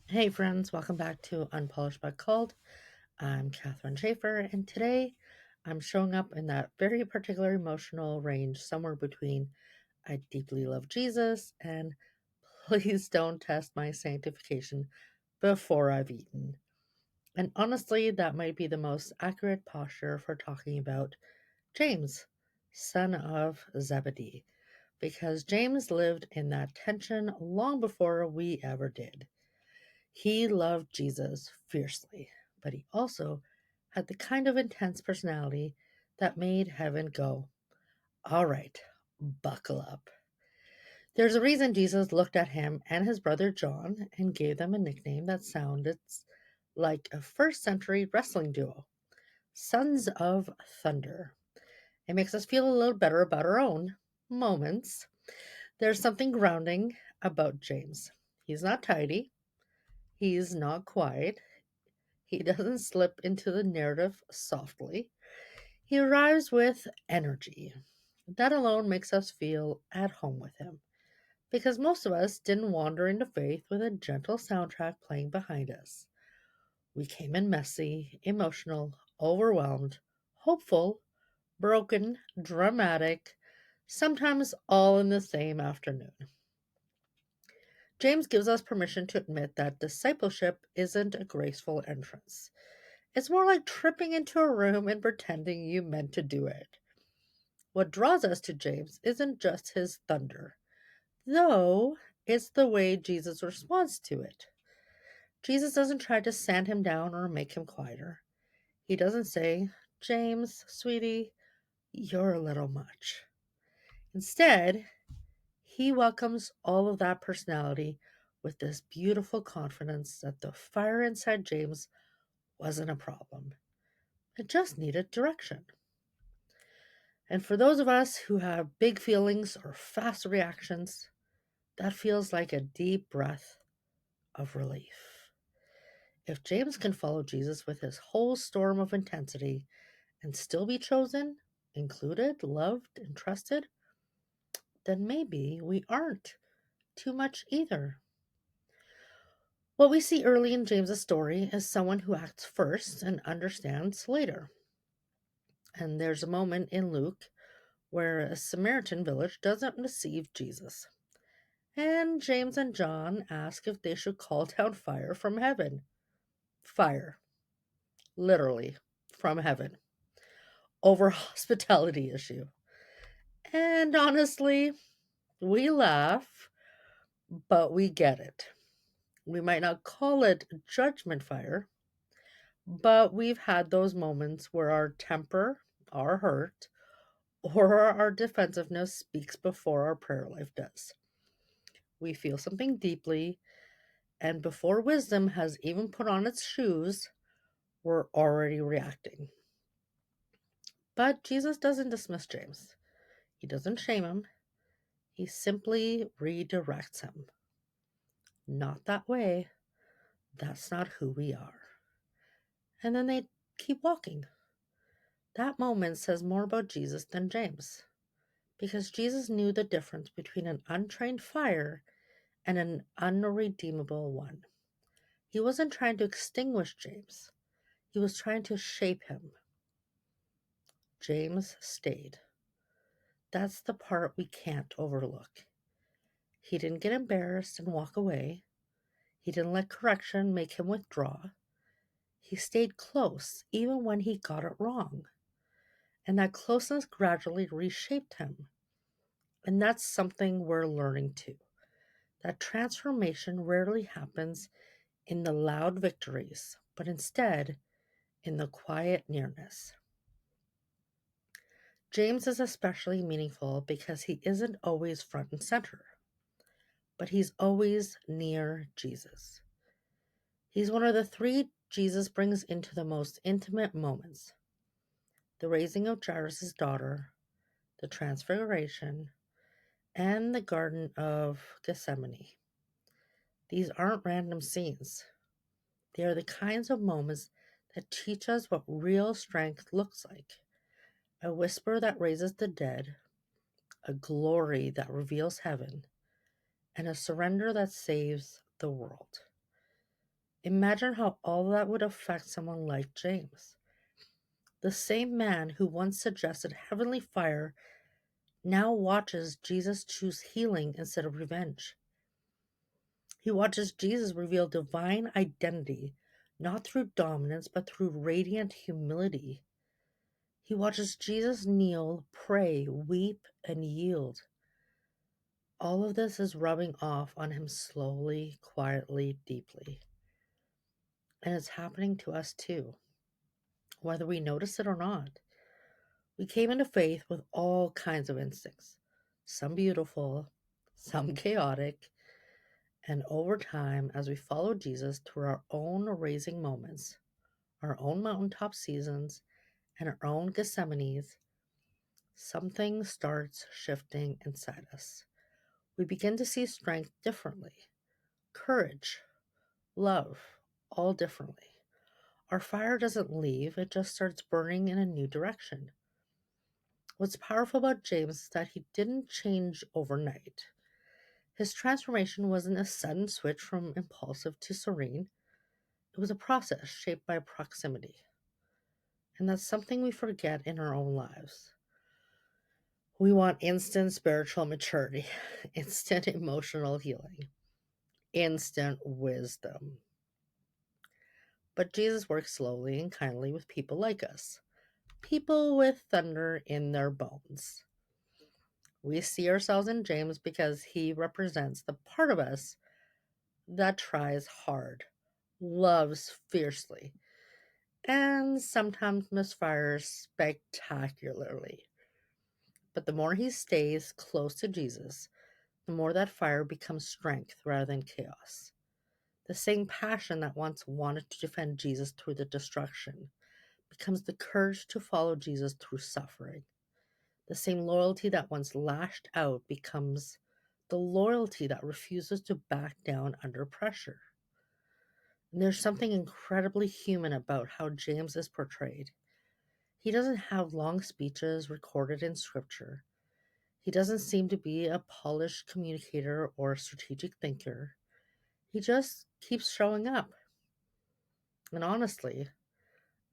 Hey friends, welcome back to Unpolished but Called. I'm Kathrin Shaffer, and today I'm showing up in that very particular emotional range somewhere between I deeply love Jesus and please don't test my sanctification before I've eaten. And honestly, that might be the most accurate posture for talking about James, son of Zebedee, because James lived in that tension long before we ever did. He loved Jesus fiercely, but he also had the kind of intense personality that made heaven go, all right, buckle up. There's a reason Jesus looked at him and his brother John and gave them a nickname that sounded like a first century wrestling duo, Sons of Thunder. It makes us feel a little better about our own moments. There's something grounding about James. He's not tidy, he's not quiet. He doesn't slip into the narrative softly. He arrives with energy. That alone makes us feel at home with him, because most of us didn't wander into faith with a gentle soundtrack playing behind us. We came in messy, emotional, overwhelmed, hopeful, broken, dramatic, sometimes all in the same afternoon. James gives us permission to admit that discipleship isn't a graceful entrance. It's more like tripping into a room and pretending you meant to do it. What draws us to James isn't just his thunder, though it's the way Jesus responds to it. Jesus doesn't try to sand him down or make him quieter. He doesn't say, James, sweetie, you're a little much. Instead, he welcomes all of that personality with this beautiful confidence that the fire inside James wasn't a problem. It just needed direction. And for those of us who have big feelings or fast reactions, that feels like a deep breath of relief. If James can follow Jesus with his whole storm of intensity and still be chosen, included, loved, and trusted, then maybe we aren't too much either. What we see early in James's story is someone who acts first and understands later. And there's a moment in Luke where a Samaritan village doesn't receive Jesus. And James and John ask if they should call down fire from heaven. Fire, literally, from heaven, over hospitality issue. And honestly, we laugh, but we get it. We might not call it judgment fire, but we've had those moments where our temper, our hurt, or our defensiveness speaks before our prayer life does. We feel something deeply, and before wisdom has even put on its shoes, we're already reacting. But Jesus doesn't dismiss James. He doesn't shame him. He simply redirects him. Not that way. That's not who we are. And then they keep walking. That moment says more about Jesus than James. Because Jesus knew the difference between an untrained fire and an unredeemable one. He wasn't trying to extinguish James. He was trying to shape him. James stayed. That's the part we can't overlook. He didn't get embarrassed and walk away. He didn't let correction make him withdraw. He stayed close even when he got it wrong. And that closeness gradually reshaped him. And that's something we're learning too. That transformation rarely happens in the loud victories, but instead in the quiet nearness. James is especially meaningful because he isn't always front and center, but he's always near Jesus. He's one of the three Jesus brings into the most intimate moments: the raising of Jairus' daughter, the transfiguration, and the Garden of Gethsemane. These aren't random scenes. They are the kinds of moments that teach us what real strength looks like: a whisper that raises the dead, a glory that reveals heaven, and a surrender that saves the world. Imagine how all that would affect someone like James. The same man who once suggested heavenly fire now watches Jesus choose healing instead of revenge. He watches Jesus reveal divine identity, not through dominance, but through radiant humility. He watches Jesus kneel, pray, weep, and yield. All of this is rubbing off on him slowly, quietly, deeply. And it's happening to us too, whether we notice it or not. We came into faith with all kinds of instincts, some beautiful, some chaotic, and over time, as we follow Jesus through our own raising moments, our own mountaintop seasons, and our own Gethsemanes, something starts shifting inside us. We begin to see strength differently, courage, love, all differently. Our fire doesn't leave, it just starts burning in a new direction. What's powerful about James is that he didn't change overnight. His transformation wasn't a sudden switch from impulsive to serene. It was a process shaped by proximity. And that's something we forget in our own lives. We want instant spiritual maturity, instant emotional healing, instant wisdom. But Jesus works slowly and kindly with people like us, people with thunder in their bones. We see ourselves in James because he represents the part of us that tries hard, loves fiercely, and sometimes misfires spectacularly. But the more he stays close to Jesus, the more that fire becomes strength rather than chaos. The same passion that once wanted to defend Jesus through the destruction becomes the courage to follow Jesus through suffering. The same loyalty that once lashed out becomes the loyalty that refuses to back down under pressure. And there's something incredibly human about how James is portrayed. He doesn't have long speeches recorded in scripture. He doesn't seem to be a polished communicator or a strategic thinker. He just keeps showing up. And honestly,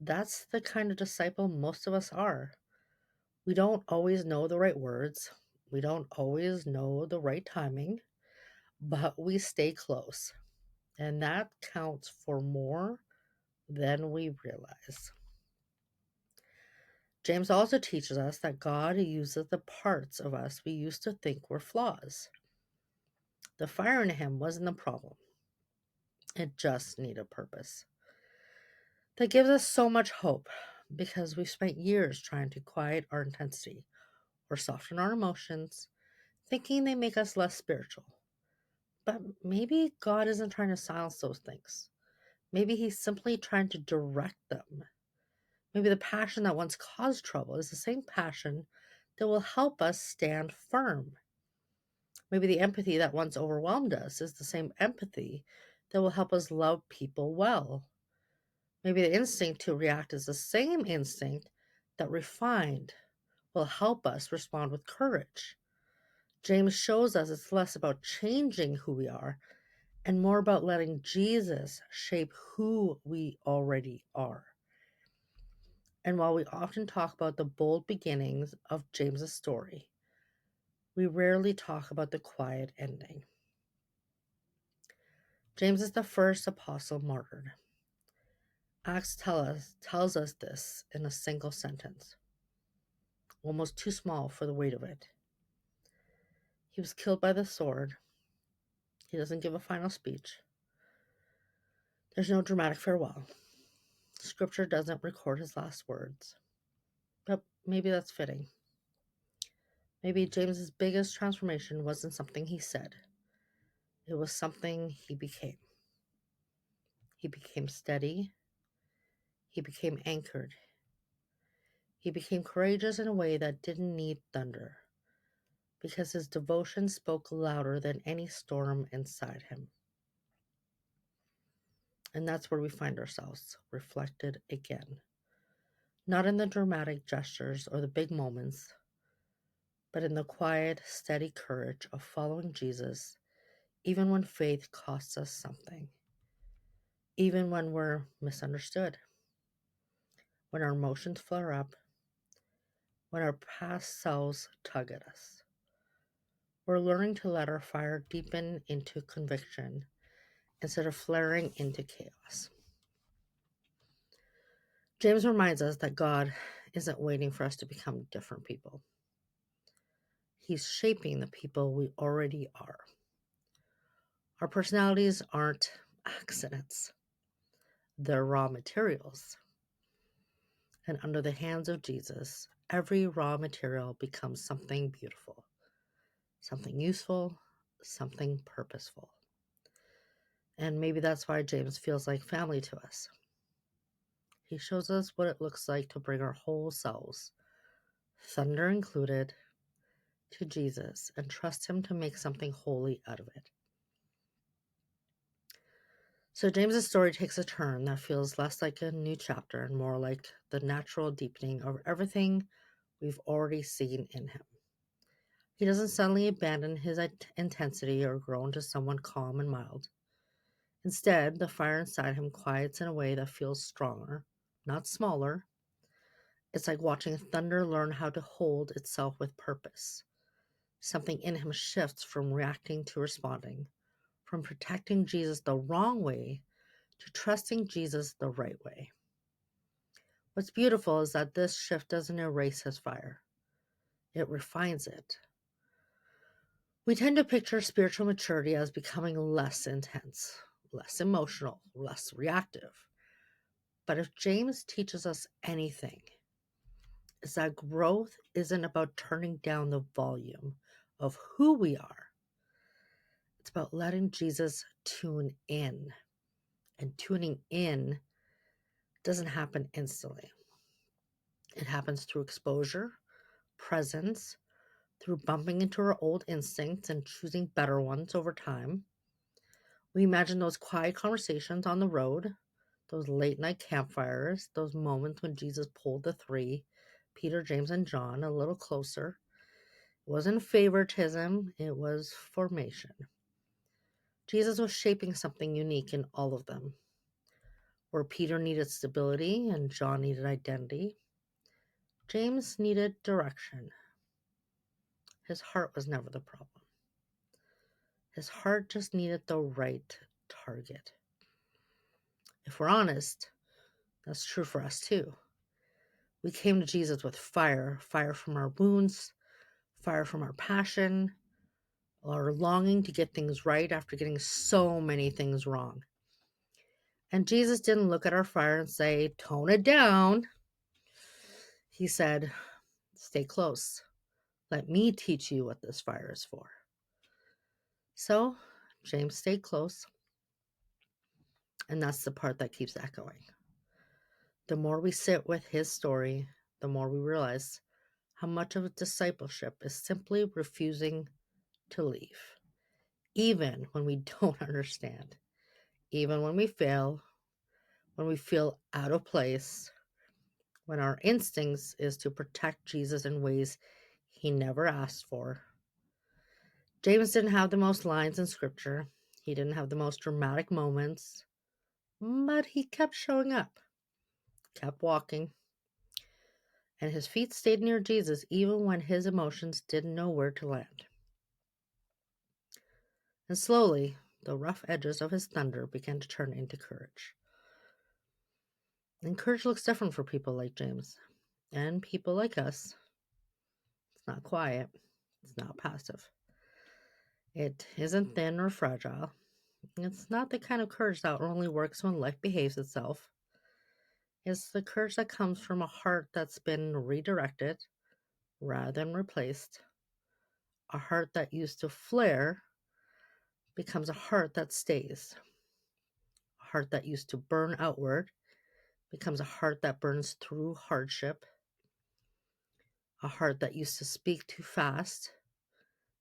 that's the kind of disciple most of us are. We don't always know the right words. We don't always know the right timing, but we stay close. And that counts for more than we realize. James also teaches us that God uses the parts of us we used to think were flaws. The fire in him wasn't the problem. It just needed purpose. That gives us so much hope because we've spent years trying to quiet our intensity or soften our emotions, thinking they make us less spiritual. But maybe God isn't trying to silence those things. Maybe he's simply trying to direct them. Maybe the passion that once caused trouble is the same passion that will help us stand firm. Maybe the empathy that once overwhelmed us is the same empathy that will help us love people well. Maybe the instinct to react is the same instinct that refined will help us respond with courage. James shows us it's less about changing who we are and more about letting Jesus shape who we already are. And while we often talk about the bold beginnings of James's story, we rarely talk about the quiet ending. James is the first apostle martyred. Acts tells us this in a single sentence, almost too small for the weight of it. He was killed by the sword. He doesn't give a final speech. There's no dramatic farewell. Scripture doesn't record his last words. But maybe that's fitting. Maybe James's biggest transformation wasn't something he said. It was something he became. He became steady. He became anchored. He became courageous in a way that didn't need thunder, because his devotion spoke louder than any storm inside him. And that's where we find ourselves, reflected again. Not in the dramatic gestures or the big moments, but in the quiet, steady courage of following Jesus, even when faith costs us something. even when we're misunderstood, when our emotions flare up, when our past selves tug at us. We're learning to let our fire deepen into conviction instead of flaring into chaos. James reminds us that God isn't waiting for us to become different people. He's shaping the people we already are. Our personalities aren't accidents. They're raw materials. And under the hands of Jesus, every raw material becomes something beautiful, something useful, something purposeful. And maybe that's why James feels like family to us. He shows us what it looks like to bring our whole selves, thunder included, to Jesus and trust him to make something holy out of it. So James's story takes a turn that feels less like a new chapter and more like the natural deepening of everything we've already seen in him. He doesn't suddenly abandon his intensity or grow into someone calm and mild. Instead, the fire inside him quiets in a way that feels stronger, not smaller. It's like watching thunder learn how to hold itself with purpose. Something in him shifts from reacting to responding, from protecting Jesus the wrong way to trusting Jesus the right way. What's beautiful is that this shift doesn't erase his fire. It refines it. We tend to picture spiritual maturity as becoming less intense, less emotional, less reactive. But if James teaches us anything, it's that growth isn't about turning down the volume of who we are. It's about letting Jesus tune in. And tuning in doesn't happen instantly. It happens through exposure, presence, through bumping into our old instincts and choosing better ones over time. We imagine those quiet conversations on the road, those late night campfires, those moments when Jesus pulled the three, Peter, James, and John, a little closer. It wasn't favoritism, it was formation. Jesus was shaping something unique in all of them. Where Peter needed stability and John needed identity, James needed direction. His heart was never the problem. His heart just needed the right target. If we're honest, that's true for us too. We came to Jesus with fire from our wounds, fire from our passion, our longing to get things right after getting so many things wrong. And Jesus didn't look at our fire and say, tone it down. He said, stay close. Let me teach you what this fire is for. So James stayed close, and that's the part that keeps echoing. The more we sit with his story, the more we realize how much of discipleship is simply refusing to leave, even when we don't understand, even when we fail, when we feel out of place, when our instincts is to protect Jesus in ways he never asked for. James didn't have the most lines in scripture. He didn't have the most dramatic moments, but he kept showing up, kept walking, and his feet stayed near Jesus even when his emotions didn't know where to land. And slowly, the rough edges of his thunder began to turn into courage. And courage looks different for people like James and people like us. It's not quiet. It's not passive. It isn't thin or fragile. It's not the kind of courage that only works when life behaves itself. It's the courage that comes from a heart that's been redirected rather than replaced. A heart that used to flare becomes a heart that stays. A heart that used to burn outward becomes a heart that burns through hardship. A heart that used to speak too fast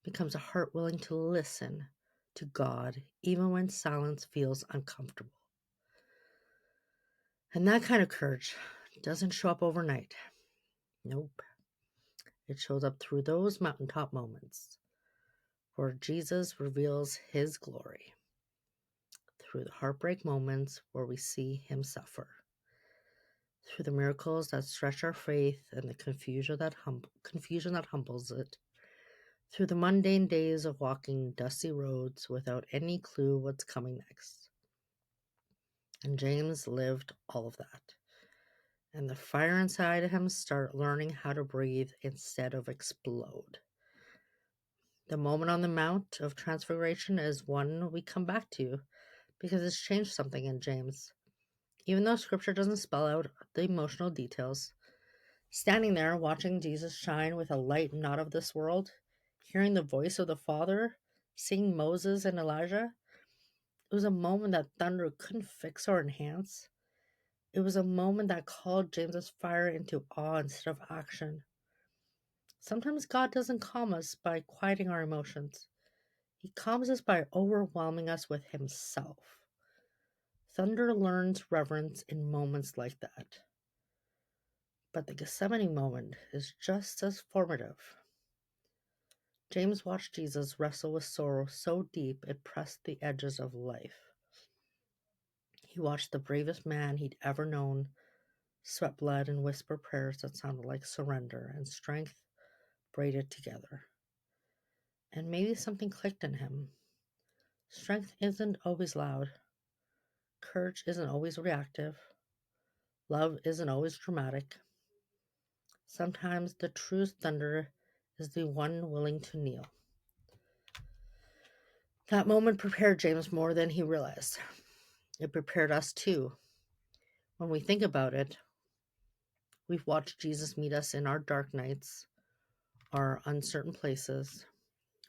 becomes a heart willing to listen to God even when silence feels uncomfortable. And that kind of courage doesn't show up overnight. Nope. It shows up through those mountaintop moments where Jesus reveals his glory. through the heartbreak moments where we see him suffer, through the miracles that stretch our faith and the confusion that humbles it, through the mundane days of walking dusty roads without any clue what's coming next. And James lived all of that. And the fire inside of him started learning how to breathe instead of explode. The moment on the Mount of Transfiguration is one we come back to because it's changed something in James. Even though scripture doesn't spell out the emotional details, standing there watching Jesus shine with a light not of this world, hearing the voice of the Father, seeing Moses and Elijah, it was a moment that thunder couldn't fix or enhance. It was a moment that called James's fire into awe instead of action. Sometimes God doesn't calm us by quieting our emotions. He calms us by overwhelming us with himself. Thunder learns reverence in moments like that. But the Gethsemane moment is just as formative. James watched Jesus wrestle with sorrow so deep it pressed the edges of life. He watched the bravest man he'd ever known sweat blood and whisper prayers that sounded like surrender and strength braided together. And maybe something clicked in him. Strength isn't always loud. Courage isn't always reactive. Love isn't always dramatic. Sometimes the truest thunder is the one willing to kneel. That moment prepared James more than he realized. It prepared us too. When we think about it, we've watched Jesus meet us in our dark nights, our uncertain places,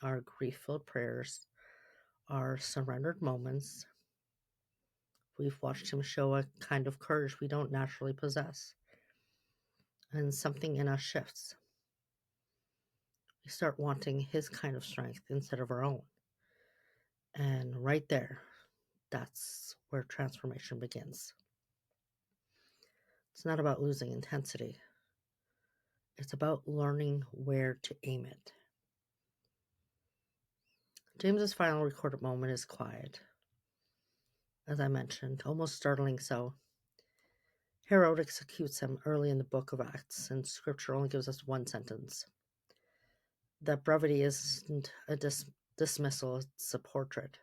our grief-filled prayers, our surrendered moments. We've watched him show a kind of courage we don't naturally possess. And something in us shifts. We start wanting his kind of strength instead of our own. And right there, that's where transformation begins. It's not about losing intensity. It's about learning where to aim it. James's final recorded moment is quiet. As I mentioned, almost startling so. Herod executes him early in the book of Acts, and scripture only gives us one sentence. That brevity isn't a dismissal, it's a portrait.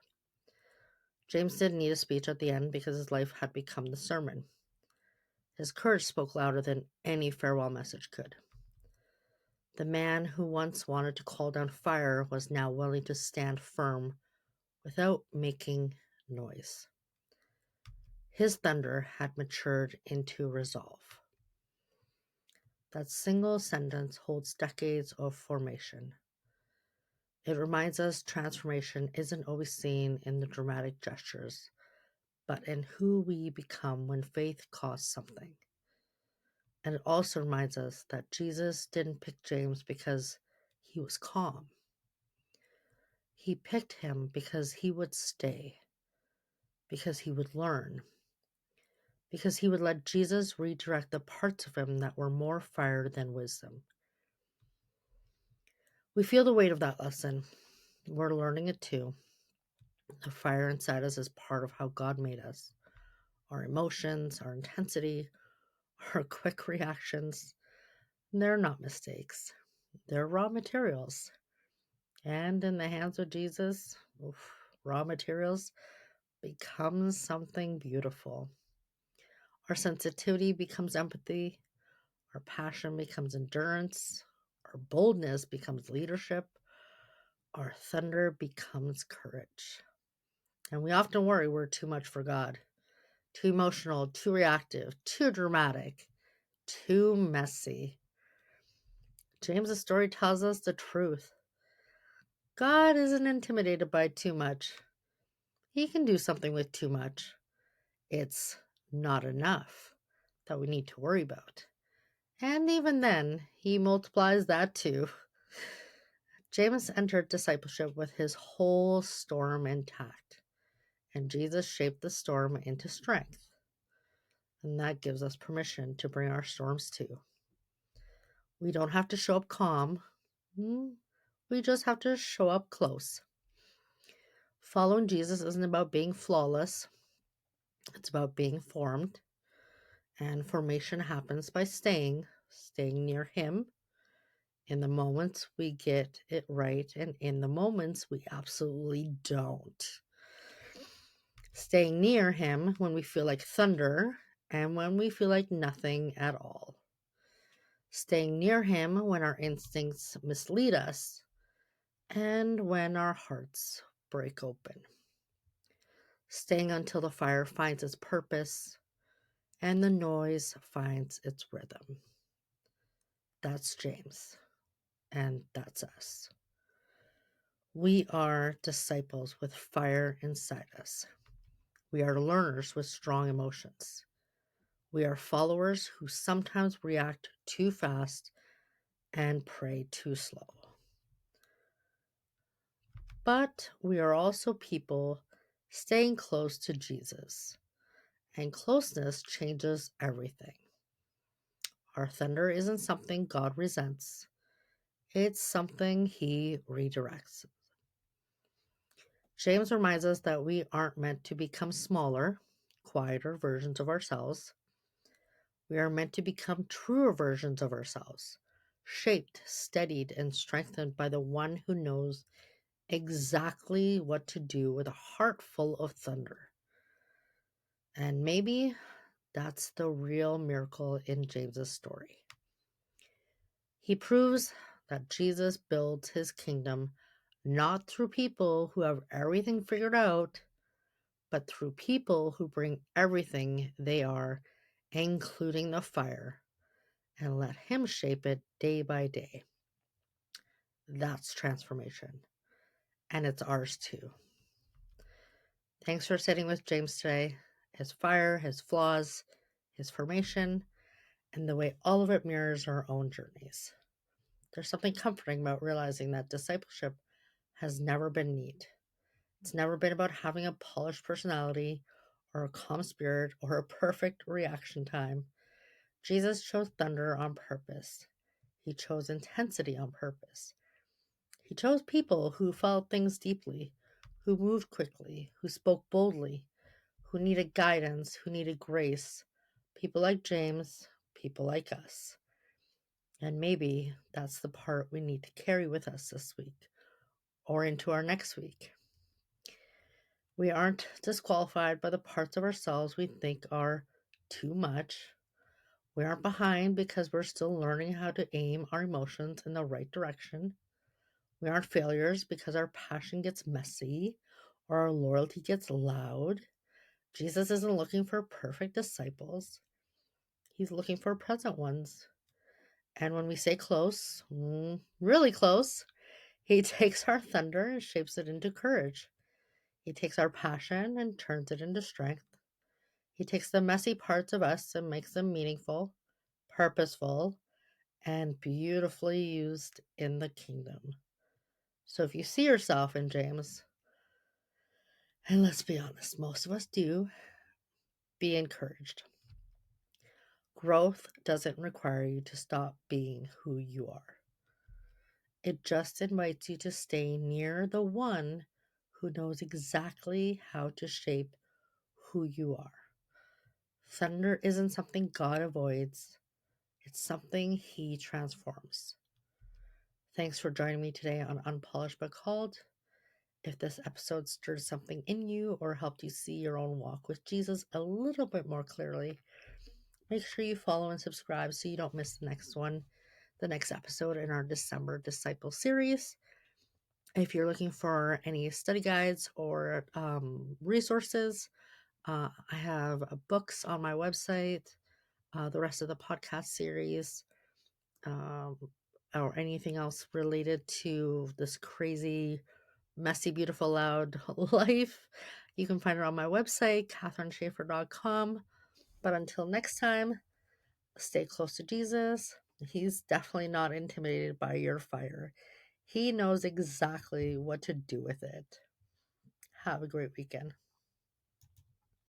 James didn't need a speech at the end because his life had become the sermon. His courage spoke louder than any farewell message could. The man who once wanted to call down fire was now willing to stand firm without making noise. His thunder had matured into resolve. That single sentence holds decades of formation. It reminds us transformation isn't always seen in the dramatic gestures, but in who we become when faith costs something. And it also reminds us that Jesus didn't pick James because he was calm. He picked him because he would stay, because he would learn, because he would let Jesus redirect the parts of him that were more fire than wisdom. We feel the weight of that lesson. We're learning it too. The fire inside us is part of how God made us. Our emotions, our intensity, our quick reactions, they're not mistakes. They're raw materials. And in the hands of Jesus, raw materials become something beautiful. Our sensitivity becomes empathy. Our passion becomes endurance. Our boldness becomes leadership. Our thunder becomes courage. And we often worry we're too much for God. Too emotional, too reactive, too dramatic, too messy. James's story tells us the truth. God isn't intimidated by too much. He can do something with too much. It's not enough that we need to worry about. And even then, he multiplies that too. James entered discipleship with his whole storm intact, and Jesus shaped the storm into strength. And that gives us permission to bring our storms too. We don't have to show up calm. We just have to show up close. Following Jesus isn't about being flawless, it's about being formed. And formation happens by staying near Him in the moments we get it right and in the moments we absolutely don't. Staying near Him when we feel like thunder and when we feel like nothing at all. Staying near Him when our instincts mislead us and when our hearts break open. Staying until the fire finds its purpose and the noise finds its rhythm. That's James, and that's us. We are disciples with fire inside us. We are learners with strong emotions. We are followers who sometimes react too fast and pray too slow. But we are also people staying close to Jesus, and closeness changes everything. Our thunder isn't something God resents, it's something He redirects. James reminds us that we aren't meant to become smaller, quieter versions of ourselves. We are meant to become truer versions of ourselves, shaped, steadied, and strengthened by the one who knows exactly what to do with a heart full of thunder. And maybe that's the real miracle in James's story. He proves that Jesus builds his kingdom not through people who have everything figured out, but through people who bring everything they are, including the fire, and let him shape it day by day. That's transformation, and it's ours too. Thanks for sitting with James today. His fire, his flaws, his formation, and the way all of it mirrors our own journeys. There's something comforting about realizing that discipleship has never been neat. It's never been about having a polished personality or a calm spirit or a perfect reaction time. Jesus chose thunder on purpose. He chose intensity on purpose. He chose people who felt things deeply, who moved quickly, who spoke boldly, who needed guidance, who needed grace. People like James, people like us. And maybe that's the part we need to carry with us this week or into our next week. We aren't disqualified by the parts of ourselves we think are too much. We aren't behind because we're still learning how to aim our emotions in the right direction. We aren't failures because our passion gets messy or our loyalty gets loud. Jesus isn't looking for perfect disciples. He's looking for present ones. And when we say close, really close, He takes our thunder and shapes it into courage. He takes our passion and turns it into strength. He takes the messy parts of us and makes them meaningful, purposeful, and beautifully used in the kingdom. So if you see yourself in James, and let's be honest, most of us do, be encouraged. Growth doesn't require you to stop being who you are. It just invites you to stay near the one who knows exactly how to shape who you are. Thunder isn't something God avoids, it's something He transforms. Thanks for joining me today on Unpolished but Called. If this episode stirred something in you or helped you see your own walk with Jesus a little bit more clearly, make sure you follow and subscribe so you don't miss the next episode in our December Disciple series. If you're looking for any study guides or resources, I have books on my website, the rest of the podcast series, or anything else related to this crazy, messy, beautiful, loud life. You can find it on my website, kathrinshaffer.com. But until next time, stay close to Jesus. He's definitely not intimidated by your fire. He knows exactly what to do with it. Have a great weekend.